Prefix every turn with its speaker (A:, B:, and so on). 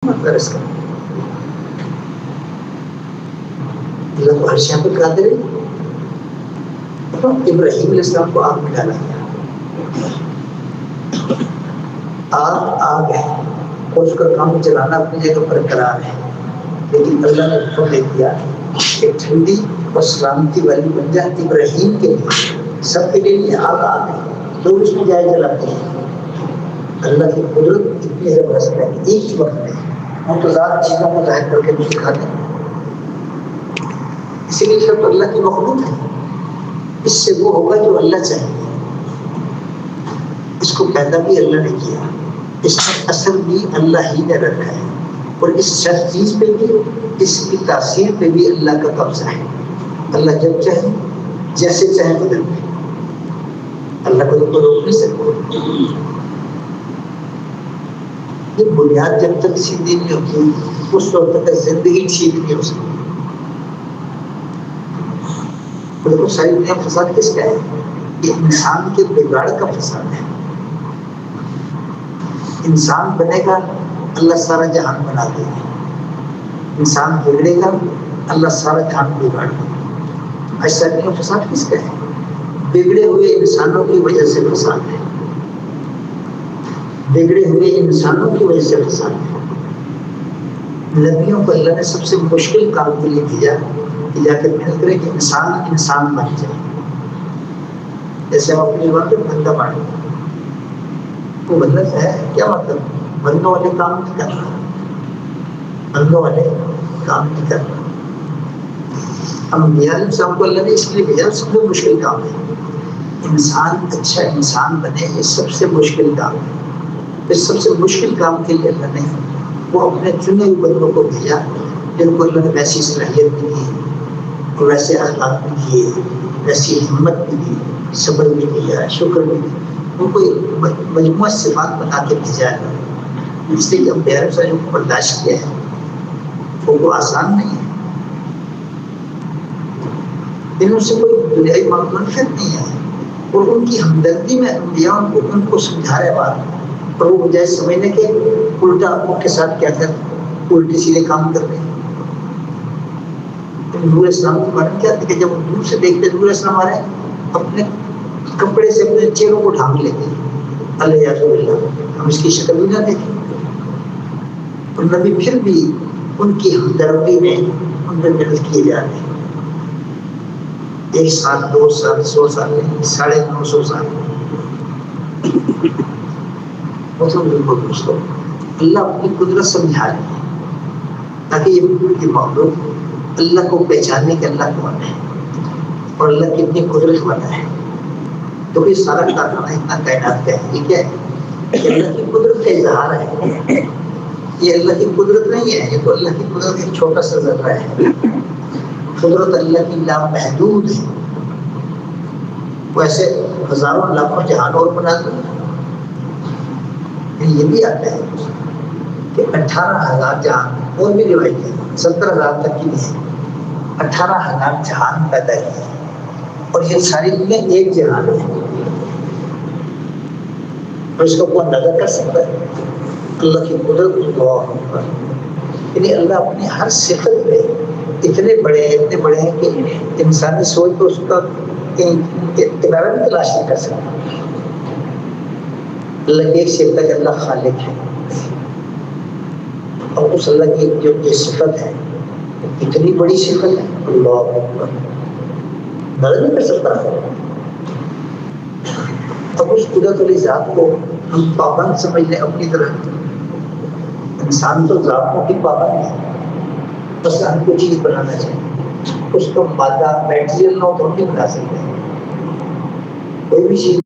A: مطلب اس کا اللہ کو ہر شے پر قادر ہے. ابراہیم علیہ السلام کو آگ میں ڈالا گیا, آگ ہے اور اس کا کام چلانا اپنی جگہ پر قرار ہے, لیکن اللہ نے حکم دے دیا کہ ٹھنڈی اور سلامتی والی بن جائے ابراہیم کے لیے. سب کے لیے آگ آگ ہے, لوگ اس میں جائے جلاتے ہیں. اللہ کی قدرت اتنی زبردست ہے کہ ایک ہی وقت میں متضاد چیزوں کو ظاہر کر کے دکھاتے ہیں. اسی لیے سب اللہ کی مخلوق ہے. اس سے وہ ہوگا جو اللہ چاہے. اس کو پیدا بھی اللہ نے کیا, اس کا اثر بھی اللہ ہی نے رکھا ہے, اور اس ہر چیز پہ بھی اس کی تاثیر پہ بھی اللہ کا قبضہ ہے. اللہ جب چاہے جیسے چاہے بدل دے, اللہ کو تو روک نہیں سکتے. یہ بنیاد جب تک سیدھی نہیں ہوتی اس وقت تک زندگی ٹھیک نہیں ہو سکتی. دیکھو ساری دنیا فساد کس کا ہے؟ یہ انسان کے بگاڑ کا فساد ہے. انسان بنے گا اللہ سارا جہان بنا دے گا, انسان بگڑے گا اللہ سارا جہان بگاڑ دے گا. ایسا دنیا فساد کس کا ہے؟ بگڑے ہوئے انسانوں کی وجہ سے فساد ہے, بگڑے ہوئے انسانوں کی وجہ سے فساد ہے. نبیوں کو اللہ نے سب سے مشکل کام کے لیے کیا کہ جا کے محنت کرے کہ انسان بن جائے. جیسے ہم اپنی زبان پہ بندہ باندھے, وہ بندہ ہے کیا مطلب؟ بندوں والے کام نہیں کرنا, بندوں والے کام نہیں کرنا. انبیاء علیہ السلام کو اللہ نے اس لیے بھیجا, سب سے مشکل کام ہے. انسان اچھا انسان بنے, یہ سب سے مشکل کام ہے. اس سب سے مشکل کام کے لیے اللہ نے وہ اپنے چنے ہوئے بندوں کو بھیجا جن کو اللہ نے ویسی صلاحیت بھی دی, ویسے اخلاق بھی دیے, ویسی ہمت بھی دی, صبر بھی دیا, شکر بھی دیا. ان کو مجموعہ صفات بنا کے بھیجا ہے. اس لیے جب پیارے سے کو برداشت کیا ہے وہ آسان نہیں ہے. ان سے کوئی دنیائی منفعت نہیں ہے, اور ان کی ہمدردی میں انبیاء ان کو سمجھا رہے بات, اور وہ بجائے سمجھنے کے الٹا ان کے ساتھ کیا کر الٹے سیدھے کام کر رہے ہیں. نور اسلام کے بارے میں کیا تھا کہ جب دور سے دیکھتے نور اسلام آ رہے ہیں اپنے کپڑے سے اپنے چہروں کو ڈھانپ لیتے ہیں, اللہ ہم اس کی شکل بھی نہ دیکھیں. اور نبی پھر بھی ان کی ہمدردی میں ان میں محنت کیے جا رہے ہیں. 1 سال 2 سال 100 سال نہیں, 950 سال. دوستوں اللہ اپنی قدرت سمجھا رہے ہیں تاکہ یہ مخلوق اللہ کو پہچاننے کے اللہ کون ہے اور اللہ کی اتنی قدرت والا ہے. تو یہ سارا کارخانہ اتنا کائنات کا ہے, یہ کیا ہے؟ یہ اللہ کی قدرت کا اظہار ہے. یہ اللہ کی قدرت نہیں ہے, یہ تو اللہ کی قدرت ایک چھوٹا سا ذرہ ہے. قدرت اللہ کی لامحدود ہے. وہ ایسے ہزاروں لاکھوں جہان اور بنا دیں. یہ بھی آتا ہے کہ 18,000 جہان, اور بھی روایتیں 70,000 تک کی نہیں ہے, 18,000 جہان پیدا کیے, اور یہ ساری دنیا ایک جہان ہے. اور اس کو کون نظر کر سکتا ہے؟ اللہ کی قدرت. یعنی اللہ اپنی ہر صفت پہ اتنے بڑے ہیں کہ انسانی سوچ تو اس کا کنارہ بھی تلاش نہیں کر سکتا. اللہ کی ایک صفت ہے کہ اللہ خالق ہے, اور اس اللہ کی جو صفت ہے اتنی بڑی صفت ہے, اللہ اکبر, نظر نہیں کر سکتا. اب اس قدرت والی ذات کو ہم پابند سمجھ لیں اپنی طرح. انسان تو ذاتوں کی پابند ہے, بس ہم کو چیز بنانا چاہیے, اس کو مادہ میٹیریل نہ ہو تو ہم نہیں بنا سکتے. کوئی بھی چیز